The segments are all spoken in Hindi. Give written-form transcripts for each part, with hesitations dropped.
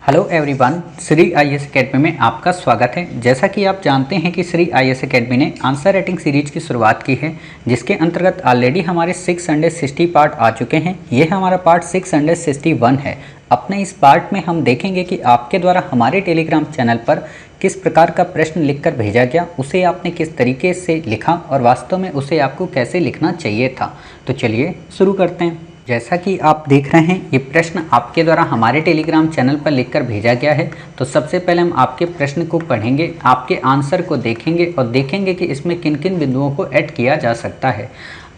Hello everyone, Shri IAS academy में आपका स्वागत है। जैसा कि आप जानते हैं कि श्री आईएएस एकेडमी ने आंसर राइटिंग सीरीज की शुरुआत की है, जिसके अंतर्गत ऑलरेडी हमारे 660 पार्ट आ चुके हैं। ये हमारा पार्ट 661 है। अपने इस पार्ट में हम देखेंगे कि आपके द्वारा हमारे टेलीग्राम चैनल पर किस प्रकार का प्रश्न लिखकर भेजा गया, उसे आपने किस तरीके से लिखा और वास्तव में उसे आपको कैसे लिखना चाहिए था। तो चलिए शुरू करते हैं। जैसा कि आप देख रहे हैं, ये प्रश्न आपके द्वारा हमारे टेलीग्राम चैनल पर लिखकर भेजा गया है। तो सबसे पहले हम आपके प्रश्न को पढ़ेंगे, आपके आंसर को देखेंगे और देखेंगे कि इसमें किन किन बिंदुओं को ऐड किया जा सकता है।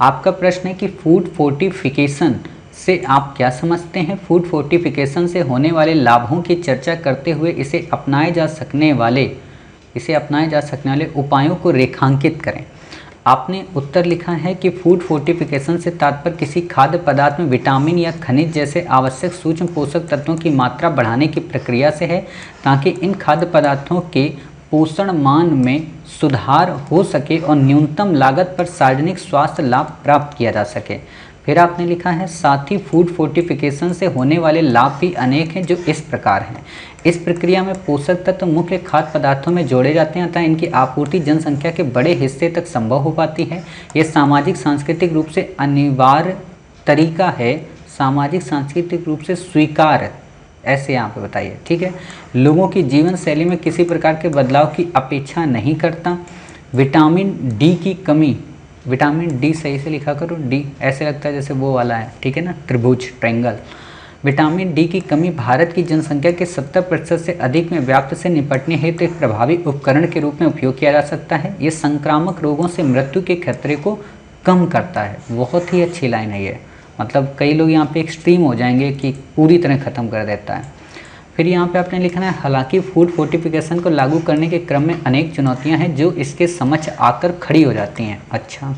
आपका प्रश्न है कि फूड फोर्टिफिकेशन से आप क्या समझते हैं। फूड फोर्टिफिकेशन से होने वाले लाभों की चर्चा करते हुए इसे अपनाए जा सकने वाले उपायों को रेखांकित करें। आपने उत्तर लिखा है कि फूड फोर्टिफिकेशन से तात्पर्य किसी खाद्य पदार्थ में विटामिन या खनिज जैसे आवश्यक सूक्ष्म पोषक तत्वों की मात्रा बढ़ाने की प्रक्रिया से है, ताकि इन खाद्य पदार्थों के पोषण मान में सुधार हो सके और न्यूनतम लागत पर सार्वजनिक स्वास्थ्य लाभ प्राप्त किया जा सके। फिर आपने लिखा है, साथ ही फूड फोर्टिफिकेशन से होने वाले लाभ भी अनेक हैं, जो इस प्रकार हैं। इस प्रक्रिया में पोषक तत्व मुख्य खाद्य पदार्थों में जोड़े जाते हैं, अतः इनकी आपूर्ति जनसंख्या के बड़े हिस्से तक संभव हो पाती है। ये सामाजिक सांस्कृतिक रूप से अनिवार्य तरीका है, सामाजिक सांस्कृतिक रूप से स्वीकार्य, ऐसे यहाँ पे बताइए, ठीक है। लोगों की जीवन शैली में किसी प्रकार के बदलाव की अपेक्षा नहीं करता। विटामिन डी की कमी, विटामिन डी सही से लिखा करो, डी ऐसे लगता है जैसे वो वाला है, ठीक है ना, त्रिभुज, ट्रायंगल। विटामिन डी की कमी भारत की जनसंख्या के 70% से अधिक में व्याप्त से निपटने हेतु एक प्रभावी उपकरण के रूप में उपयोग किया जा सकता है। ये संक्रामक रोगों से मृत्यु के खतरे को कम करता है। बहुत ही अच्छी लाइन है ये, मतलब कई लोग यहाँ पे एक्सट्रीम हो जाएंगे कि पूरी तरह ख़त्म कर देता है। फिर यहाँ पे आपने लिखना है, हालांकि फूड फोर्टिफिकेशन को लागू करने के क्रम में अनेक चुनौतियाँ हैं जो इसके समक्ष आकर खड़ी हो जाती हैं। अच्छा,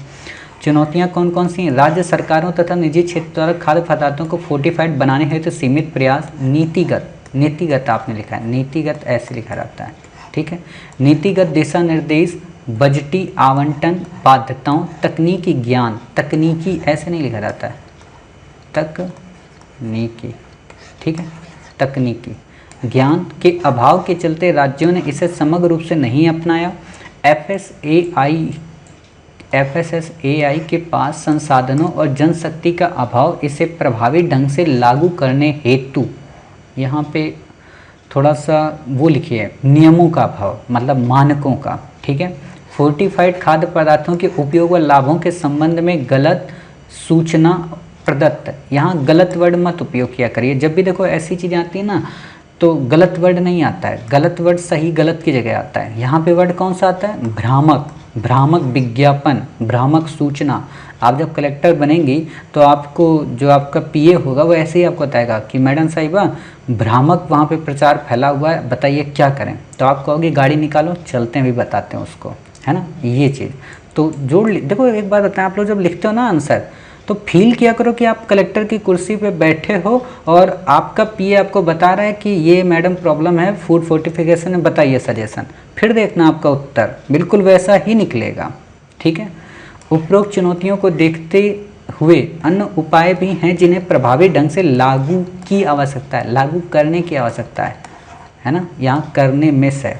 चुनौतियां कौन कौन सी हैं। राज्य सरकारों तथा निजी क्षेत्र द्वारा खाद्य पदार्थों को फोर्टिफाइड बनाने हेतु सीमित प्रयास। नीतिगत आपने लिखा है, नीतिगत ऐसे लिखा रहता है, ठीक है। नीतिगत दिशा निर्देश, बजटी आवंटन, बाध्यताओं, तकनीकी ज्ञान, तकनीकी ऐसे नहीं लिखा जाता है, तकनीकी, ठीक है, तकनीकी ज्ञान के अभाव के चलते राज्यों ने इसे समग्र रूप से नहीं अपनाया। एफएसएसएआई के पास संसाधनों और जनशक्ति का अभाव इसे प्रभावी ढंग से लागू करने हेतु, यहाँ पे थोड़ा सा वो लिखिए, नियमों का अभाव, मतलब मानकों का, ठीक है। फोर्टिफाइड खाद्य पदार्थों के उपयोग व लाभों के संबंध में गलत सूचना प्रदत्त। यहाँ गलत वर्ड मत उपयोग किया करिए, जब भी देखो ऐसी चीज़ें आती है ना तो गलत वर्ड नहीं आता है, गलत वर्ड सही गलत की जगह आता है। यहाँ पे वर्ड कौन सा आता है, भ्रामक विज्ञापन, भ्रामक सूचना। आप जब कलेक्टर बनेंगी तो आपको जो आपका पीए होगा वो ऐसे ही आपको बताएगा कि मैडम साहिबा भ्रामक वहाँ पे प्रचार फैला हुआ है, बताइए क्या करें। तो आप कहोगे गाड़ी निकालो, चलते हैं, भी बताते हैं उसको, है ना, ये चीज़। तो जोड़ देखो, एक बात बताएं, आप लोग जब लिखते हो ना आंसर, तो फील किया करो कि आप कलेक्टर की कुर्सी पे बैठे हो और आपका पीए आपको बता रहा है कि ये मैडम प्रॉब्लम है फूड फोर्टिफिकेशन में, बताइए सजेशन। फिर देखना आपका उत्तर बिल्कुल वैसा ही निकलेगा, ठीक है। उपरोक्त चुनौतियों को देखते हुए अन्य उपाय भी हैं जिन्हें प्रभावी ढंग से लागू की आवश्यकता है, लागू करने की आवश्यकता है ना, यहाँ करने में से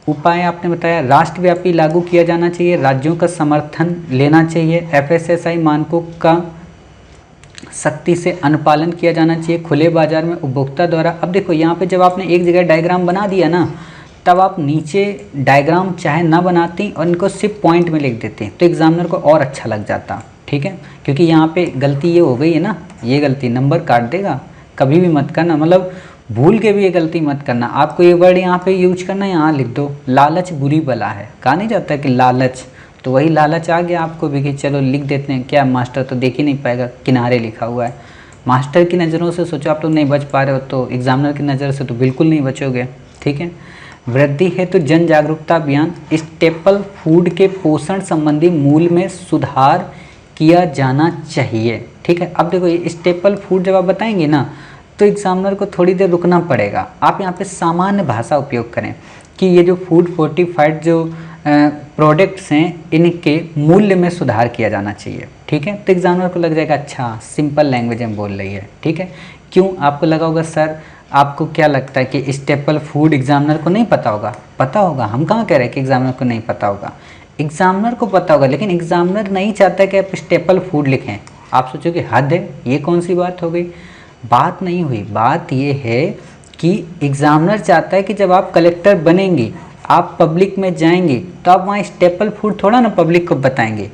उपाय आपने बताया। राष्ट्रव्यापी लागू किया जाना चाहिए, राज्यों का समर्थन लेना चाहिए, एफएसएसआई मानकों का सख्ती से अनुपालन किया जाना चाहिए, खुले बाजार में उपभोक्ता द्वारा। अब देखो यहाँ पे जब आपने एक जगह डायग्राम बना दिया ना, तब आप नीचे डायग्राम चाहे ना बनाती और इनको सिर्फ पॉइंट में लिख देते तो एग्जामिनर को और अच्छा लग जाता, ठीक है। क्योंकि यहाँ पे गलती ये हो गई है ना, ये गलती नंबर काट देगा, कभी भी मत करना, मतलब भूल के भी ये गलती मत करना। आपको ये वर्ड यहाँ पे यूज करना है, यहाँ लिख दो, लालच बुरी बला है। कहा नहीं जाता कि लालच, तो वही लालच आ गया आपको भी कि चलो लिख देते हैं, क्या मास्टर तो देख ही नहीं पाएगा, किनारे लिखा हुआ है। मास्टर की नज़रों से सोचो आप लोग नहीं बच पा रहे हो, तो एग्जामिनर की नज़र से तो बिल्कुल नहीं बचोगे, ठीक है। वृद्धि हेतु जन जागरूकता अभियान, स्टेपल फूड के पोषण संबंधी मूल्य में सुधार किया जाना चाहिए, ठीक है। अब देखो ये स्टेपल फूड जब आप बताएंगे ना, तो एग्जामिनर को थोड़ी देर रुकना पड़ेगा। आप यहाँ पे सामान्य भाषा उपयोग करें कि ये जो फूड फोर्टिफाइड जो प्रोडक्ट्स हैं, इनके मूल्य में सुधार किया जाना चाहिए, ठीक है। तो एग्जामिनर को लग जाएगा अच्छा सिंपल लैंग्वेज में बोल रही है, ठीक है। क्यों आपको लगा होगा सर आपको क्या लगता है कि स्टेपल फूड एग्जामिनर को नहीं पता होगा? पता होगा। हम कहाँ कह रहे हैं कि एग्जामिनर को नहीं पता होगा, एग्जामिनर को पता होगा, लेकिन एग्जामिनर नहीं चाहता कि आप स्टेपल फूड लिखें। आप सोचोगे हद है, ये कौन सी बात हो गई? बात नहीं हुई। बात ये है कि एग्जामिनर चाहता है कि जब आप कलेक्टर बनेंगे, आप पब्लिक में जाएंगे, तो आप वहाँ स्टेपल फूड थोड़ा ना पब्लिक को बताएंगे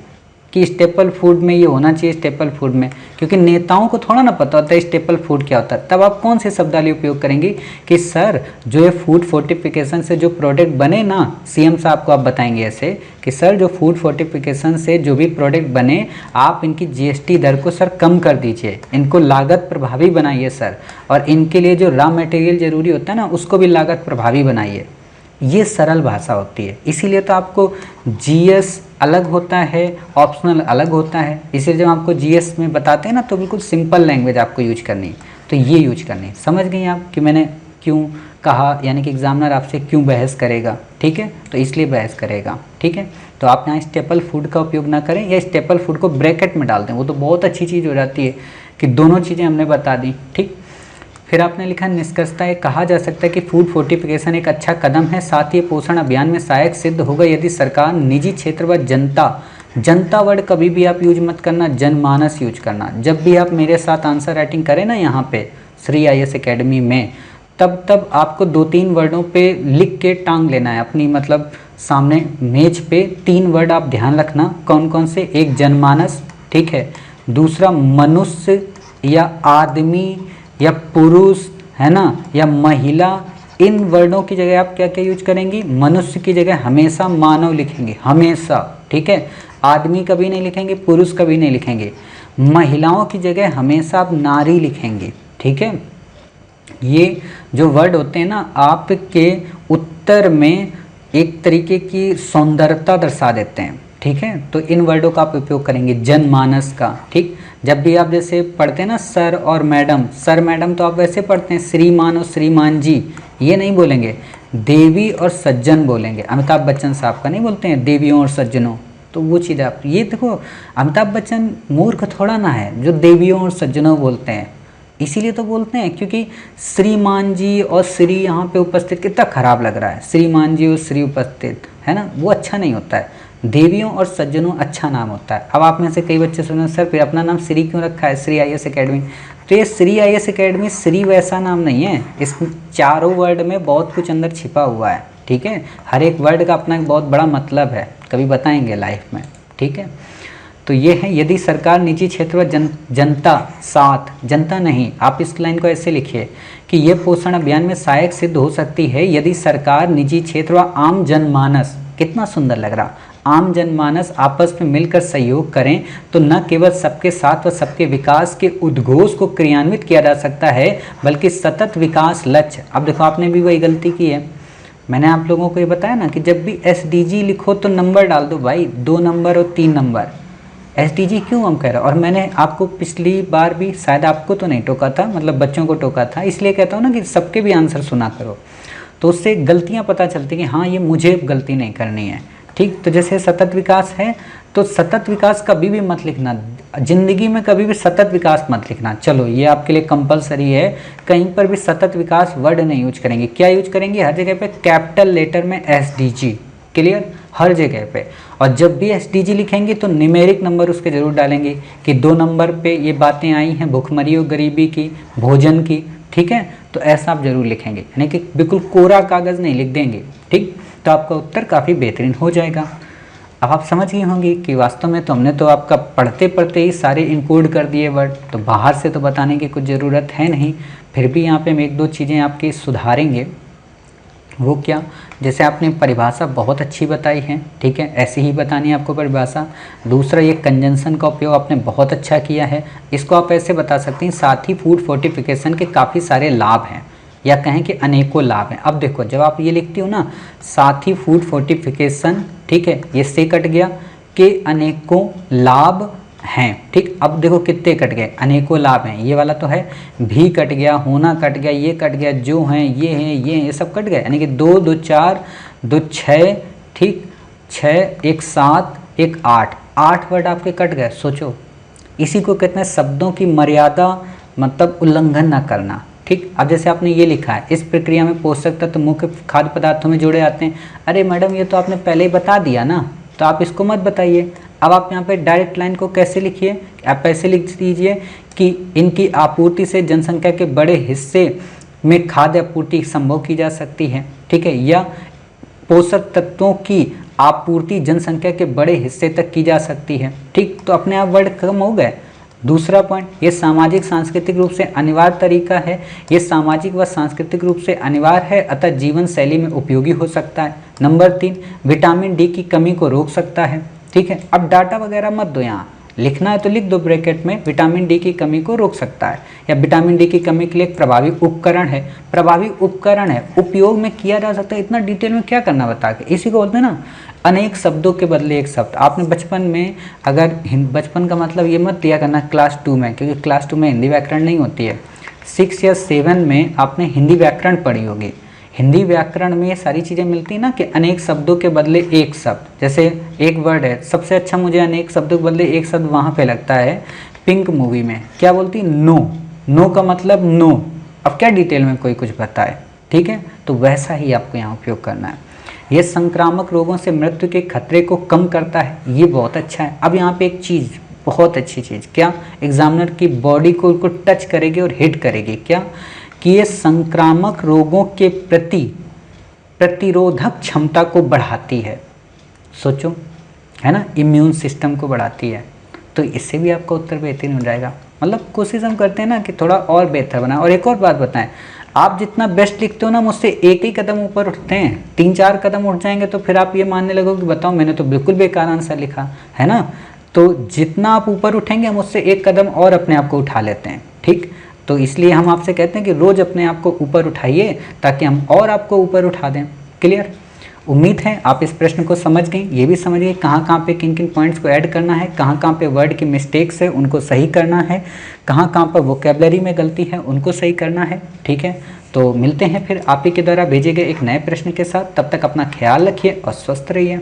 कि स्टेपल फूड में ये होना चाहिए, स्टेपल फूड में, क्योंकि नेताओं को थोड़ा ना पता होता है स्टेपल फूड क्या होता है। तब आप कौन से शब्दावली उपयोग करेंगे कि सर जो ये फूड फोर्टिफिकेशन से जो प्रोडक्ट बने ना, सीएम साहब को आप बताएंगे ऐसे कि सर जो फूड फोर्टिफिकेशन से जो भी प्रोडक्ट बने, आप इनकी जीएसटी दर को सर कम कर दीजिए, इनको लागत प्रभावी बनाइए सर, और इनके लिए जो रॉ मटेरियल जरूरी होता है ना, उसको भी लागत प्रभावी बनाइए। ये सरल भाषा होती है। इसीलिए तो आपको जीएस अलग होता है, ऑप्शनल अलग होता है। इसलिए जब आपको जीएस में बताते हैं ना, तो बिल्कुल सिंपल लैंग्वेज आपको यूज करनी है, तो ये यूज करनी है। समझ गई आप कि मैंने क्यों कहा, यानी कि एग्जामिनर आपसे क्यों बहस करेगा, ठीक है? तो इसलिए बहस करेगा, ठीक है? तो आप यहाँ स्टेपल फूड का उपयोग ना करें, या स्टेपल फूड को ब्रैकेट में डाल दें, वो तो बहुत अच्छी चीज़ हो जाती है कि दोनों चीज़ें हमने बता दी, ठीक। फिर आपने लिखा निष्कर्षतः ये कहा जा सकता है कि फूड फोर्टिफिकेशन एक अच्छा कदम है, साथ ही पोषण अभियान में सहायक सिद्ध होगा यदि सरकार, निजी क्षेत्र व जनता, जनता वर्ड कभी भी आप यूज मत करना, जनमानस यूज करना। जब भी आप मेरे साथ आंसर राइटिंग करें ना यहाँ पे श्री IAS अकेडमी में, तब आपको 2-3 वर्डों पे लिख के टांग लेना है अपनी, मतलब सामने मेज पे 3 वर्ड आप ध्यान रखना। कौन कौन से? एक जनमानस, ठीक है, दूसरा मनुष्य या आदमी या पुरुष, है ना, या महिला। इन वर्डों की जगह आप क्या क्या यूज करेंगी? मनुष्य की जगह हमेशा मानव लिखेंगे, हमेशा, ठीक है। आदमी कभी नहीं लिखेंगे, पुरुष कभी नहीं लिखेंगे। महिलाओं की जगह हमेशा आप नारी लिखेंगे, ठीक है। ये जो वर्ड होते हैं ना, आपके उत्तर में एक तरीके की सौंदर्यता दर्शा देते हैं, ठीक है। तो इन वर्डों का आप उपयोग करेंगे, जनमानस का, ठीक। जब भी आप जैसे पढ़ते हैं ना सर और मैडम, सर मैडम तो आप वैसे पढ़ते हैं श्रीमान और श्रीमान जी, ये नहीं बोलेंगे, देवी और सज्जन बोलेंगे। अमिताभ बच्चन साहब का नहीं बोलते हैं देवियों और सज्जनों, तो वो चीज़ आप ये देखो, अमिताभ बच्चन मूर्ख थोड़ा ना है जो देवियों और सज्जनों बोलते हैं, इसीलिए तो बोलते हैं क्योंकि श्रीमान जी और श्री यहाँ पे उपस्थित कितना खराब लग रहा है, श्रीमान जी और श्री उपस्थित, है ना, वो अच्छा नहीं होता है। देवियों और सज्जनों अच्छा नाम होता है। अब आप में से कई बच्चे सुने सर फिर अपना नाम श्री क्यों रखा है, श्री IAS अकेडमी। तो ये श्री IAS अकेडमी श्री वैसा नाम नहीं है, इस चारों वर्ड में बहुत कुछ अंदर छिपा हुआ है, ठीक है। हर एक वर्ड का अपना एक बहुत बड़ा मतलब है, कभी बताएंगे लाइफ में, ठीक है। तो ये है, यदि सरकार, निजी क्षेत्र व जनता, साथ, जनता नहीं, आप इस लाइन को ऐसे लिखिए कि ये पोषण अभियान में सहायक सिद्ध हो सकती है यदि सरकार, निजी क्षेत्र व आम जनमानस, कितना सुंदर लग रहा, आम जनमानस आपस में मिलकर सहयोग करें तो न केवल सबके साथ व सबके विकास के उद्घोष को क्रियान्वित किया जा सकता है, बल्कि सतत विकास लक्ष्य। अब देखो आपने भी वही गलती की है, मैंने आप लोगों को ये बताया ना कि जब भी SDG लिखो तो नंबर डाल दो भाई, 2 नंबर और 3 नंबर। SDG क्यों हम कह रहे हैं, और मैंने आपको पिछली बार भी, शायद आपको तो नहीं टोका था, मतलब बच्चों को टोका था, इसलिए कहता हूँ ना कि सबके भी आंसर सुना करो, तो उससे गलतियाँ पता चलती कि हाँ ये मुझे गलती नहीं करनी है, ठीक। तो जैसे सतत विकास है, तो सतत विकास कभी भी मत लिखना, जिंदगी में कभी भी सतत विकास मत लिखना। चलो ये आपके लिए कंपलसरी है, कहीं पर भी सतत विकास वर्ड नहीं यूज करेंगे। क्या यूज करेंगे? हर जगह पे कैपिटल लेटर में SDG, क्लियर, हर जगह पे। और जब भी SDG लिखेंगे तो न्यूमेरिक नंबर उसके जरूर डालेंगे कि 2 नंबर पे ये बातें आई हैं, भुखमरी और गरीबी की, भोजन की, ठीक है। तो ऐसा आप जरूर लिखेंगे, यानी कि बिल्कुल कोरा कागज़ नहीं लिख देंगे, ठीक। तो आपका उत्तर काफ़ी बेहतरीन हो जाएगा। अब आप समझ गए होंगे कि वास्तव में तो हमने तो आपका पढ़ते पढ़ते ही सारे इनकोड कर दिए वर्ड, तो बाहर से तो बताने की कुछ ज़रूरत है नहीं। फिर भी यहाँ पे हम 1-2 चीज़ें आपकी सुधारेंगे। वो क्या? जैसे आपने परिभाषा बहुत अच्छी बताई है, ठीक है, ऐसे ही बतानी है आपको परिभाषा। दूसरा, ये कंजंक्शन का उपयोग आपने बहुत अच्छा किया है, इसको आप ऐसे बता सकते हैं, साथ ही फूड फोर्टिफिकेशन के काफ़ी सारे लाभ हैं, या कहें कि अनेकों लाभ हैं। अब देखो जब आप ये लिखती हो ना, साथ ही फूड फोर्टिफिकेशन, ठीक है, ये से कट गया कि अनेकों लाभ हैं, ठीक। अब देखो कितने कट गए, अनेकों लाभ हैं, ये वाला तो है, भी कट गया, होना कट गया, ये कट गया, जो हैं ये हैं, ये सब कट गए, यानी कि 2 2 4 2 6, ठीक, 6 1 7 1 8, 8 वर्ड आपके कट गए। सोचो, इसी को कहते हैं शब्दों की मर्यादा, मतलब उल्लंघन ना करना, ठीक। अब जैसे आपने ये लिखा है, इस प्रक्रिया में पोषक तत्व मुख्य खाद्य पदार्थों में जोड़े जाते हैं। अरे मैडम ये तो आपने पहले ही बता दिया ना, तो आप इसको मत बताइए। अब आप यहाँ पे डायरेक्ट लाइन को कैसे लिखिए, आप ऐसे लिख दीजिए कि इनकी आपूर्ति से जनसंख्या के बड़े हिस्से में खाद्य आपूर्ति संभव की जा सकती है, ठीक है, या पोषक तत्वों की आपूर्ति जनसंख्या के बड़े हिस्से तक की जा सकती है, ठीक। तो अपने आप वर्ड कम हो गए। दूसरा पॉइंट, ये सामाजिक सांस्कृतिक रूप से अनिवार्य तरीका है, ये सामाजिक व सांस्कृतिक रूप से अनिवार्य है अतः जीवन शैली में उपयोगी हो सकता है। नंबर 3, विटामिन डी की कमी को रोक सकता है, ठीक है। अब डाटा वगैरह मत दो, यहाँ लिखना है तो लिख दो ब्रैकेट में, विटामिन डी की कमी को रोक सकता है, या विटामिन डी की कमी के लिए एक प्रभावी उपकरण है। प्रभावी उपकरण है, उपयोग में किया जा सकता है, इतना डिटेल में क्या करना बता के, इसी को बोलते हैं ना अनेक शब्दों के बदले एक शब्द। आपने बचपन में, अगर बचपन का मतलब ये मत दिया करना क्लास 2 में, क्योंकि क्लास 2 में हिंदी व्याकरण नहीं होती है। 6 या 7 में आपने हिंदी व्याकरण पढ़ी होगी। हिंदी व्याकरण में ये सारी चीज़ें मिलती हैं ना कि अनेक शब्दों के बदले एक शब्द। जैसे एक वर्ड है, सबसे अच्छा मुझे अनेक शब्दों के बदले एक शब्द वहाँ पे लगता है पिंक मूवी में, क्या बोलती, नो। नो का मतलब नो। अब क्या डिटेल में कोई कुछ बताए, ठीक है, तो वैसा ही आपको यहाँ उपयोग करना है। ये संक्रामक रोगों से मृत्यु के खतरे को कम करता है, ये बहुत अच्छा है। अब यहाँ पे एक चीज़, बहुत अच्छी चीज़, क्या, एग्जामिनर की बॉडी को टच करेगी और हिट करेगी, क्या, कि ये संक्रामक रोगों के प्रति प्रतिरोधक क्षमता को बढ़ाती है। सोचो, है ना, इम्यून सिस्टम को बढ़ाती है। तो इससे भी आपका उत्तर बेहतरीन हो जाएगा। मतलब कोशिश हम करते हैं ना कि थोड़ा और बेहतर बनाएं। और एक और बात बताएं, आप जितना बेस्ट लिखते हो ना, मुझसे एक ही कदम ऊपर उठते हैं, 3-4 कदम उठ जाएंगे तो फिर आप ये मानने लगोगे कि बताओ मैंने तो बिल्कुल बेकार आंसर लिखा है ना। तो जितना आप ऊपर उठेंगे, हम उससे एक कदम और अपने आप को उठा लेते हैं, ठीक। तो इसलिए हम आपसे कहते हैं कि रोज़ अपने आप को ऊपर उठाइए ताकि हम और आपको ऊपर उठा दें। क्लियर? उम्मीद है आप इस प्रश्न को समझ गए। ये भी समझ गए कहाँ पे किन किन पॉइंट्स को ऐड करना है, कहाँ पे वर्ड की मिस्टेक्स है उनको सही करना है, कहाँ पर वोकेबलरी में गलती है उनको सही करना है, ठीक है। तो मिलते हैं फिर आप ही के द्वारा भेजे गए एक नए प्रश्न के साथ। तब तक अपना ख्याल रखिए और स्वस्थ रहिए।